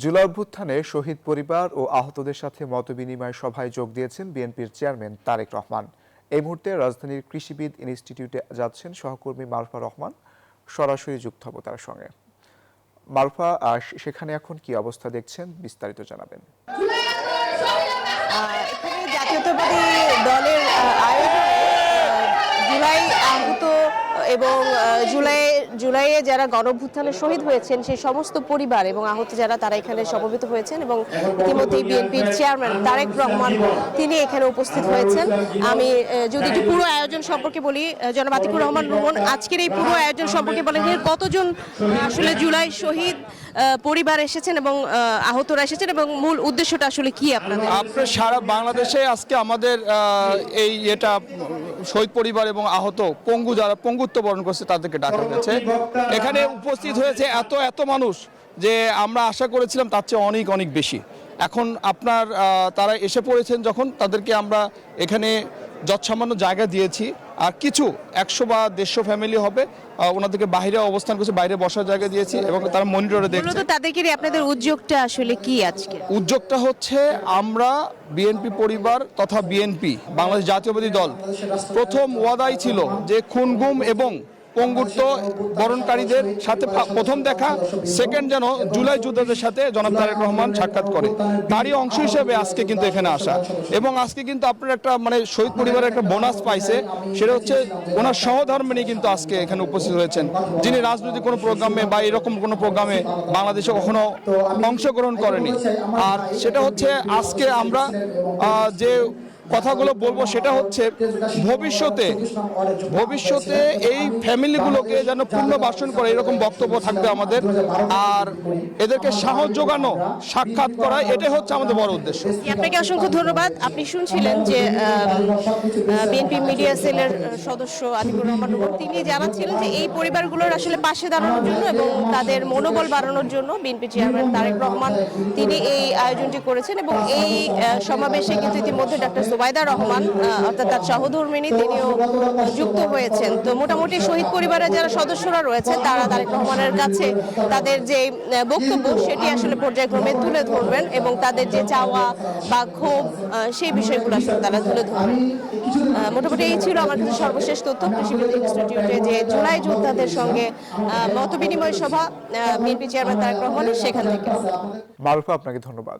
জুলাই অভ্যুত্থানে শহীদ পরিবার ও আহতদের সাথে মতবিনিময় সভায় যোগ দিয়েছেন বিএনপির চেয়ারম্যান তারেক রহমান। এই মুহূর্তে রাজধানীর কৃষিবিদ ইনস্টিটিউটে যাচ্ছেন সহকর্মী মারুফা রহমান। সরাসরি যুক্ত হব তার সঙ্গে। মারুফা, সেখানে এখন কি অবস্থা দেখছেন, বিস্তারিত জানাবেন। এখানে জাতীয়তাবাদী দলের আয়োজনে জুলাই আহত এবং জুলাইয়ে যারা গণঅভ্যুত্থানে শহীদ হয়েছেন সেই সমস্ত পরিবার এবং আহত যারা তারা এখানে সমবেত হয়েছেন এবং ইতিমধ্যেই বিএনপির চেয়ারম্যান তারেক রহমান তিনি এখানে উপস্থিত হয়েছেন। আমি যদি একটু পুরো আয়োজন সম্পর্কে বলি, জনাব আতিকুর রহমান রুমন আজকের এই পুরো আয়োজন সম্পর্কে বলেন যে কতজন আসলে জুলাই শহীদ পরিবার এসেছেন এবং আহতরা এসেছেন এবং মূল উদ্দেশ্যটা আসলে কি আপনাদের? আপনার সারা বাংলাদেশে আজকে আমাদের এটা শহীদ পরিবার এবং আহত পঙ্গু যারা পঙ্গুত্ব বরণ করছে তাদেরকে ডাকা হয়েছে। এখানে উপস্থিত হয়েছে এত মানুষ যে আমরা আশা করেছিলাম তার চেয়ে অনেক অনেক বেশি। এখন আপনার তারা এসে পড়েছেন যখন তাদেরকে আমরা এখানে যৎসামান্য জায়গা দিয়েছি। আর কিছু 100 বা 150 ফ্যামিলি হবে, ওনাদেরকে বাইরে অবস্থান করছে, বাইরে বসার জায়গা দিয়েছি এবং তারা মনিটরে দেখছে। তাদেরকে আপনাদের উদ্যোগটা আসলে কি আজকে? উদ্যোগটা হচ্ছে আমরা বিএনপি পরিবার তথা বিএনপি বাংলাদেশ জাতীয়বাদী দল প্রথম ওয়াদাই ছিল যে খুন গুম এবং পঙ্গুত্ব বরণকারীদের সাথে প্রথম দেখা, সেকেন্ড যেন জুলাই যোদ্ধাদের সাথে জনাব তারেক রহমান সাক্ষাৎ করে, তারই অংশ হিসেবে আজকে কিন্তু এখানে আসা। এবং আজকে কিন্তু আপনার একটা শহীদ পরিবারের একটা বোনাস পাইছে, সেটা হচ্ছে ওনার সহধর্মিণী কিন্তু আজকে এখানে উপস্থিত হয়েছেন, যিনি রাজনৈতিক কোনো প্রোগ্রামে বা এরকম কোনো প্রোগ্রামে বাংলাদেশে কখনো অংশগ্রহণ করেনি। আর সেটা হচ্ছে আজকে আমরা যে কথাগুলো বলবো সেটা হচ্ছে ভবিষ্যতে এই ফ্যামিলিগুলোকে যেন পুনর্বাসন করে এরকম বক্তব্য থাকবে আমাদের। আর এদেরকে সাহস যোগানো, সাক্ষাৎ করা, এটাই হচ্ছে আমাদের বড় উদ্দেশ্য। আপনাকে অসংখ্য ধন্যবাদ। আপনি শুনছিলেন যে বিএনপি মিডিয়া সেলের সদস্য আতিকুর রহমান রুমন তিনি জানাচ্ছিলেন যে এই পরিবারগুলোর আসলে পাশে দাঁড়ানোর জন্য এবং তাদের মনোবল বাড়ানোর জন্য বিএনপি চেয়ারম্যান তারেক রহমান তিনি এই আয়োজনটি করেছেন। এবং এই সমাবেশে কিন্তু ইতিমধ্যে ডক্টর জুবাইদা রহমান অর্থাৎ তার সহধর্মিণী তিনিও যুক্ত হয়েছেন। তো মোটামুটি শহীদ পরিবারের যারা সদস্যরা রয়েছেন তারা তারেক রহমানের কাছে তাদের যে বক্তব্য সেটি আসলে পর্যায়ক্রমে তুলে ধরবেন এবং তাদের যে চাওয়া বা ক্ষোভ সেই বিষয়গুলো আসলে তারা তুলে ধরবেন। মোটামুটি এই ছিল আমার কাছে সর্বশেষ তথ্য কৃষিবিদ ইনস্টিটিউটে যে জুলাই যোদ্ধাদের সঙ্গে মতবিনিময় সভা বিএনপি চেয়ারম্যান তারেক রহমানের, সেখান থেকে। মারুফা, আপনাকে ধন্যবাদ।